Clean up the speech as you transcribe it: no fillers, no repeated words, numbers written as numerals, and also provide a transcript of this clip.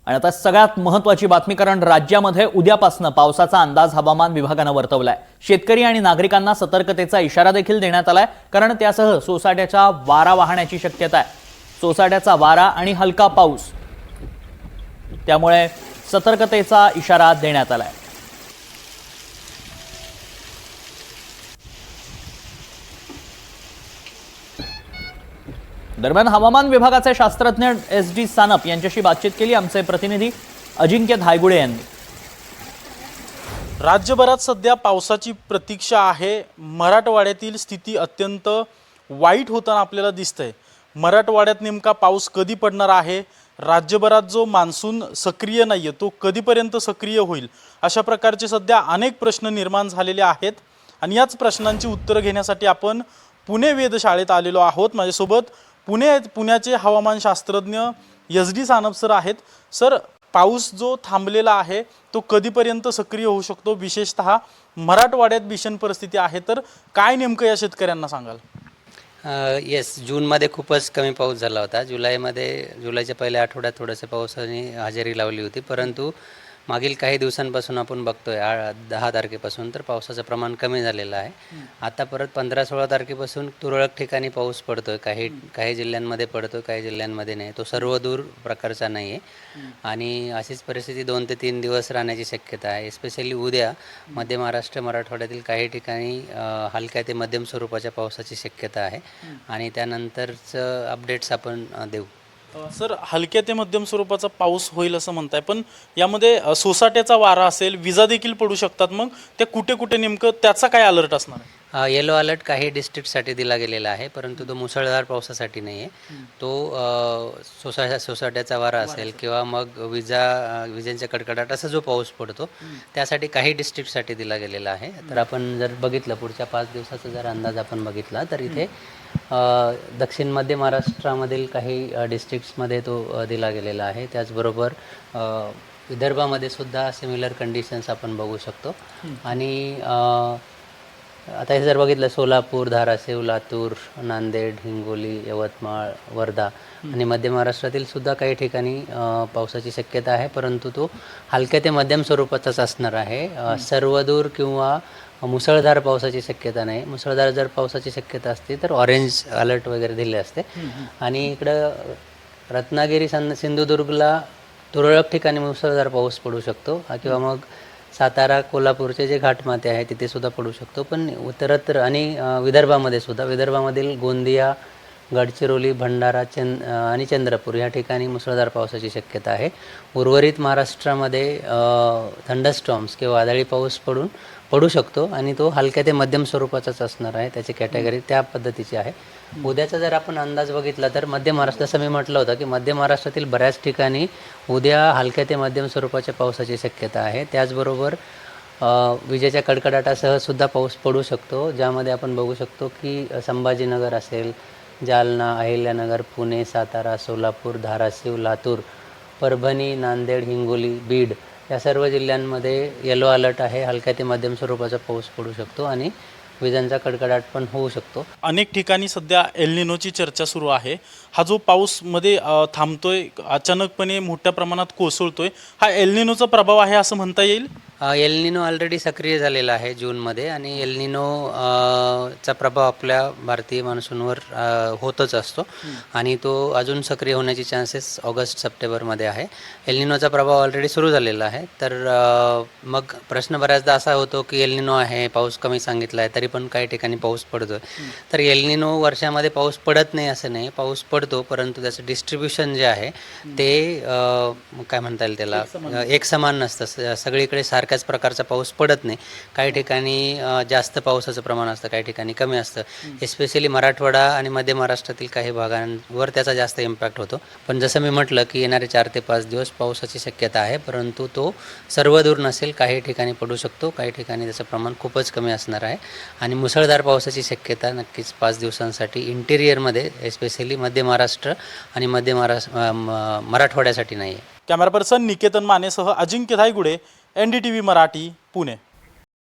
आणि आता सगळ्यात महत्त्वाची बातमी, कारण राज्यामध्ये उद्यापासून पावसाचा अंदाज हवामान विभागाने वर्तवलाय। शेतकरी आणि नागरिकांना सतर्कतेचा इशारा देखील देण्यात आलाय, कारण त्यासह सोसाट्याचा वारा वाहण्याची शक्यता आहे। सोसाट्याचा वारा आणि हलका पाऊस, त्यामुळे सतर्कतेचा इशारा देण्यात आलाय। दरम्यान हवामान विभागाचे शास्त्रज्ञ SD सानप यांच्याशी बातचीत केली आमचे प्रतिनिधी अजिंक्य धायगुडे यांनी। राज्यभरात सध्या पावसाची प्रतीक्षा आहे। मराठवाड्यातील स्थिती अत्यंत वाईट होताना आपल्याला दिसतंय। मराठवाड्यात नेमका पाऊस कधी पडणार आहे, राज्यभरात जो मान्सून सक्रिय नाहीये तो कधीपर्यंत सक्रिय होईल, अशा प्रकारचे सध्या अनेक प्रश्न निर्माण झालेले आहेत। आणि याच प्रश्नांची उत्तरं घेण्यासाठी आपण पुणे वेधशाळेत आलेलो आहोत। माझ्यासोबत पुण्याचे हवामान शास्त्रज्ञ SD सानप सर आहेत। सर, पाऊस जो थांबलेला आहे तो कधीपर्यंत सक्रिय होऊ शकतो, विशेषतः मराठवाड्यात भीषण परिस्थिती आहे, तर काय नेमकं या शेतकऱ्यांना सांगाल? येस, जूनमध्ये खूपच कमी पाऊस झाला होता। जुलैच्या पहिल्या आठवड्यात थोडंसं पावसाने हजेरी लावली होती, परंतु मागील काही दिवसांपासून आपण बघतोय 10 तारखेपासून तर पावसाचं प्रमाण कमी झालेलं आहे। आता परत 15-16 तारखेपासून तुरळक ठिकाणी पाऊस पडतोय। काही जिल्ह्यांमध्ये पडतोय, काही जिल्ह्यांमध्ये नाही। तो सर्वदूर प्रकारचा नाही आहे आणि अशीच परिस्थिती 2 ते 3 दिवस राहण्याची शक्यता आहे। स्पेशली उद्या मध्य महाराष्ट्र, मराठवाड्यातील काही ठिकाणी हलक्या ते मध्यम स्वरूपाच्या पावसाची शक्यता आहे आणि त्यानंतरचं अपडेट्स आपण देऊ। सर, हलक्या ते मध्यम स्वरूपाचा पाऊस होईल असं म्हणताय, पण यामध्ये सोसाट्याचा वारा असेल, विजा देखील पडू शकतात, मग ते कुठे कुठे नेमकं त्याचा काय अलर्ट असणार आहे? येलो अलर्ट काही डिस्ट्रिक्टसाठी दिला गेलेला आहे, परंतु तो मुसळधार पावसासाठी नाही आहे। तो सोसाट्याचा वारा असेल किंवा मग विजांच्या कडकडाट असा जो पाऊस पडतो त्यासाठी काही डिस्ट्रिक्टसाठी दिला गेलेला आहे। तर आपण जर बघितलं पुढच्या 5 दिवसाचा जर अंदाज आपण बघितला तर इथे दक्षिण मध्य महाराष्ट्रामधील काही डिस्ट्रिक्ट्समध्ये तो दिला गेलेला आहे। त्याचबरोबर विदर्भामध्ये सुद्धा सिमिलर कंडिशन्स आपण बघू शकतो। आणि आता हे जर बघितलं सोलापूर, धाराशिव, लातूर, नांदेड, हिंगोली, यवतमाळ, वर्धा आणि मध्य महाराष्ट्रातील सुद्धा काही ठिकाणी पावसाची शक्यता आहे, परंतु तो हलक्या ते मध्यम स्वरूपाचाच असणार आहे। सर्वदूर किंवा मुसळधार पावसाची शक्यता नाही। मुसळधार जर पावसाची शक्यता असती तर ऑरेंज अलर्ट वगैरे दिले असते। आणि इकडं रत्नागिरी, सिंधुदुर्गला तुरळक ठिकाणी मुसळधार पाऊस पडू शकतो किंवा मग सातारा, कोल्हापूरचे जे घाटमाते आहे तिथे सुद्धा पडू शकतो। पण उत्तरत्र आणि विदर्भामधील गोंदिया, गडचिरोली, भंडारा आणि चंद्रपूर या ठिकाणी मुसळधार पावसाची शक्यता आहे। उर्वरित महाराष्ट्रामध्ये थंडरस्टॉर्म्स किंवा वादळी पाऊस पडू शकतो आणि तो हलक्या ते मध्यम स्वरूपाचाच असणार आहे। त्याची कॅटेगरी त्या पद्धतीची आहे। उद्याचा जर आपण अंदाज बघितला तर मध्य महाराष्ट्र, जसं मी म्हटलं होतं की मध्य महाराष्ट्रातील बऱ्याच ठिकाणी उद्या हलक्या ते मध्यम स्वरूपाच्या पावसाची शक्यता आहे। त्याचबरोबर विजेच्या कडकडाटासह सुद्धा पाऊस पडू शकतो, ज्यामध्ये आपण बघू शकतो की संभाजीनगर असेल, जालना, अहिल्यानगर, पुणे, सातारा, सोलापूर, धाराशिव, लातूर, परभणी, नांदेड, हिंगोली, बीड या सर्व जिल्ह्यांमध्ये येलो अलर्ट आहे। हलक्या ते मध्यम स्वरूपाचा पाऊस पडू शकतो आणि विजांचा कडकडाट पण होऊ शकतो। अनेक ठिकाणी सध्या एल निनोची चर्चा सुरू आहे। हा जो पाऊस मध्ये थांबतोय, अचानकपणे मोठ्या प्रमाणात कोसळतोय, हा एल निनोचा प्रभाव आहे असं म्हणता येईल? एल निनो ऑलरेडी सक्रिय झालेला आहे जूनमध्ये आणि एल निनो चा प्रभाव आपल्या भारतीय मान्सूनवर होतच असतो आणि तो अजून सक्रिय होण्याची चान्सेस ऑगस्ट सप्टेंबरमध्ये आहे। एल निनोचा प्रभाव ऑलरेडी सुरू झालेला आहे। तर मग प्रश्न बऱ्याचदा असा होतो की एल निनो आहे, पाऊस कमी सांगितला आहे, तरी पण काही ठिकाणी पाऊस पडतो। तर एल निनो वर्षामध्ये पाऊस पडत नाही असं नाही, पाऊस पडतो, परंतु त्याचं डिस्ट्रीब्युशन जे आहे ते काय म्हणता येईल त्याला एकसमान नसतं। सगळीकडे सारख्याच प्रकारचा पाऊस पडत नाही। काही ठिकाणी जास्त पावसाचं प्रमाण असतं, काही ठिकाणी कमी असतं। एस्पेशली मराठवाडा आणि मध्य महाराष्ट्रातील काही भागांवर त्याचा जास्त इम्पॅक्ट होतो। पण जसं मी म्हटलं की येणारे 4 ते 5 दिवस पावसाची शक्यता आहे, परंतु तो सर्वदूर नसेल, काही ठिकाणी पडू शकतो, काही ठिकाणी त्याचं प्रमाण खूपच कमी असणार आहे। आणि मुसळधार पावसाची शक्यता नक्कीच 5 दिवसांसाठी इंटेरियरमध्ये, एस्पेशली मध्य महाराष्ट्र आणि मराठवाड्यासाठी नाही आहे। कॅमेरा पर्सन निकेतन मानेसह अजिंक्य धायगुडे, NDTV मराठी, पुणे।